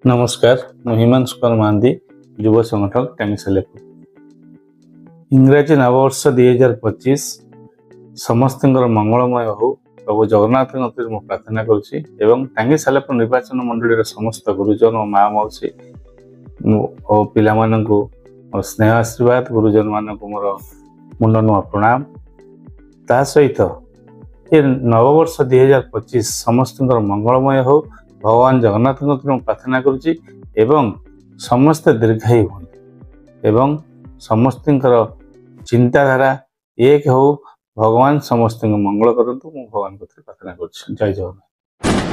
नमस्कार मु हिमांशु कुमार महांती युव संगठक टांगीसालेपुर। इंग्राजी नववर्ष 2025 समस्त मंगलमय हो प्रभु जगन्नाथ प्रार्थना करुच्ची एवं टांगीसालेपुर निर्वाचन मंडली समस्त गुरुजन और माँ मौसी और पिला मोर स्नेह आशीर्वाद गुरुजन मान मोर मुंडन प्रणाम। ता सहित ये नववर्ष 2025 समस्त मंगलमय हो भगवान जगन्नाथ प्रार्थना करुच्ची एवं समस्त दीर्घायु हूँ एवं समस्त चिंताधारा एक हो भगवान समस्त मंगल करंतु। मु भगवान प्रार्थना कर जय जगन्नाथ।